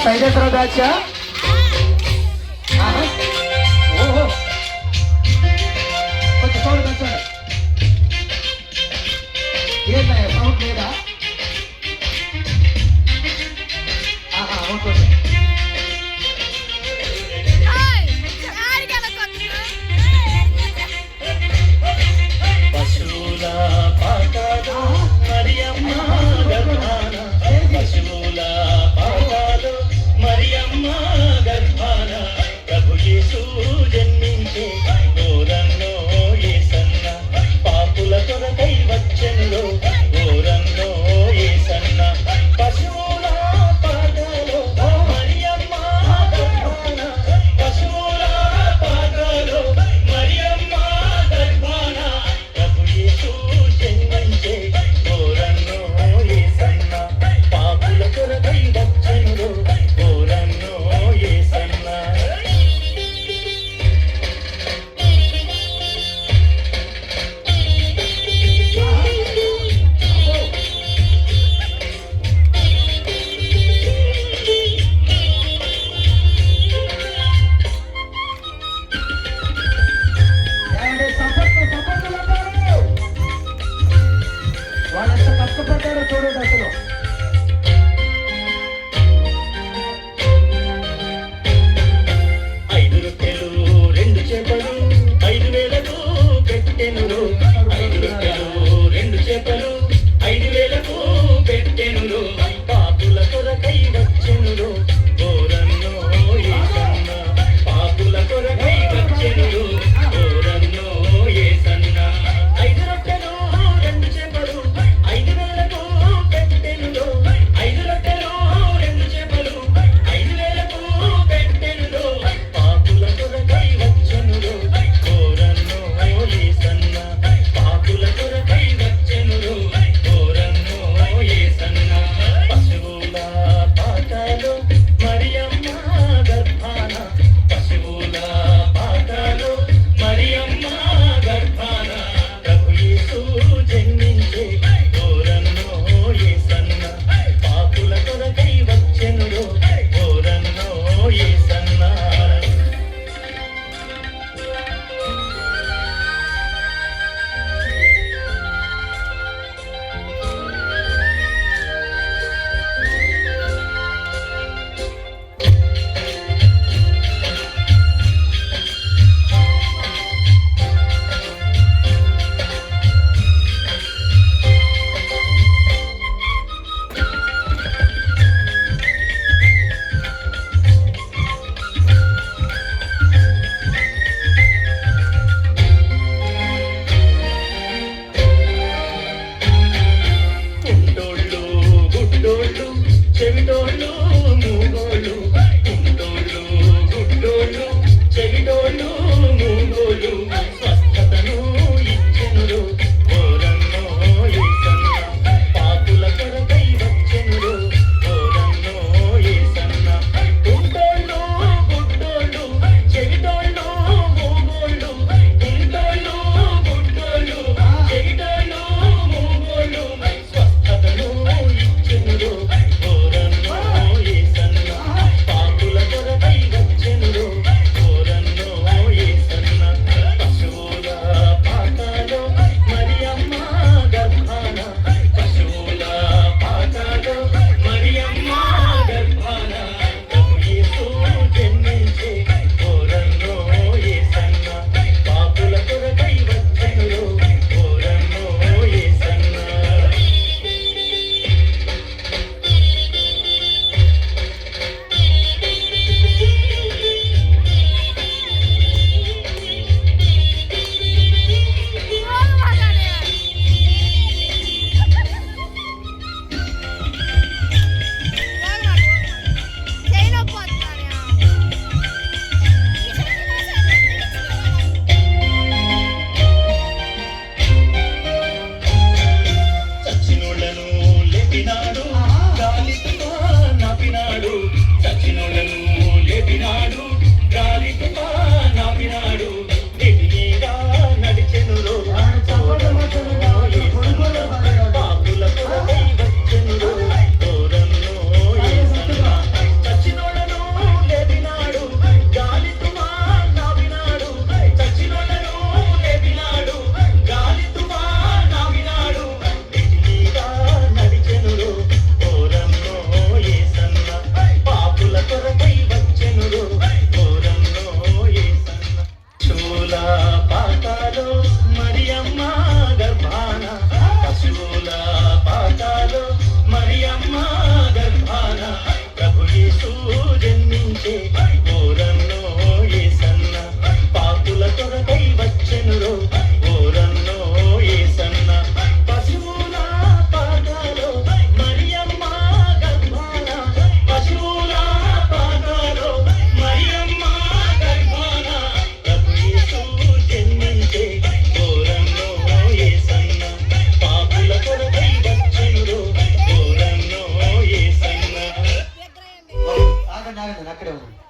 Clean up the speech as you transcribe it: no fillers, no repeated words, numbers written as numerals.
సైదేశ్వర batch ఓహో కొంచెం sound పెంచండి. ఏంటయ్యా సౌండ్ లేదా? ఉంటుంది. పశువుల పాకాలు మరియమ్మ గర్భాన, పశువుల పాకాలు మరియమ్మ గర్భాన, ప్రభు యేసు జన్మించే ఓరన్నో యేసన్న, పాపుల కొరకై వచ్చెనులో ఓరన్నో యేసన్న. పశువుల పాకాలు మరియమ్మ గర్భాన, పశువుల పాకాలు మరియమ్మ గర్భాన, ప్రభు యేసు జన్మించే ఓరన్నో యేసన్న, పాపుల కొరకై వచ్చెనులో ఓరన్నో యేసన్న. వాళ్ళు ఎంత కష్టపడ్డారో చూడండి అసలు. ఐదు రొట్టెలు రెండు చేపలు 5,000కు పెట్టెనురు, 5 రొట్టెలు 2 చేపలు 5,000కు పెట్టెనురు, పాపుల కొరకై వచ్చెనురు ఓరన్నో యేసన్న, పాపుల కొరకై వచ్చెనురు ఓరన్నో యేసన్న. 5 రొట్టెలు 2 చేపలు 5,000కు పెట్టెనురు, 5 రొట్టెలు 2 చేపలు 5,000కు పెట్టెనురు, పాపుల కొరకై వచ్చెనురు ఓరన్నో యేసన్న, పాపుల కొరకై వచ్చెనురు ఓరన్నో యేసన్న. పశువుల పాకాలు మరియమ్మ గర్భాన, పశువుల పాకాలు మరియమ్మ గర్భాన, ప్రభు యేసు జన్మించే ఓరన్నో యేసన్న, పాపుల కొరకై వచ్చెనురు ఓరన్నో యేసన్న. కుంటోళ్ళు గుడ్డోళ్ళు చెవిటోళ్ళు మూగోళ్ళు, కుంటోళ్ళు గుడ్డోళ్ళు చెవిటోళ్ళు మూగోళ్ళు, స్వస్థతను ఇచ్చెనురు ఓరన్నో యేసన్న, పాపుల కొరకై వచ్చెనురు ఓరన్నో యేసన్న. కుంటోళ్ళు గుడ్డోళ్ళు చెవిటోళ్ళు మూగోళ్ళు, కుంటోళ్ళు గుడ్డోళ్ళు చెవిటోళ్ళు మూగోళ్ళు, స్వస్థతను ఇచ్చెనురు ఓరన్నో యేసన్న, పాపుల కొరకై వచ్చెనురు ఓరన్నో యేసన్న. పశువుల పాకాలు మరియమ్మ గర్భాన, పశువుల పాకాలు మరియమ్మ గర్భాన, ప్రభు యేసు జన్మించే ఓరన్నో యేసన్న, పాపుల కొరకై వచ్చెనురు ఓరన్నో యేసన్న. చచ్చినోళ్ళను లేపినాడు, గాలితో నాపినాడు, చచ్చినోళ్ళను లేపినాడు, గాలితో నాపినాడు, ఎదిగిగా నడిచెనురో ఓరన్నో యేసన్న, పాపుల కొరకై వచ్చెనురో ఓరన్నో యేసన్న. చచ్చినోళ్ళను ఆగండి ఆగండి అక్కడే ఉన్నాను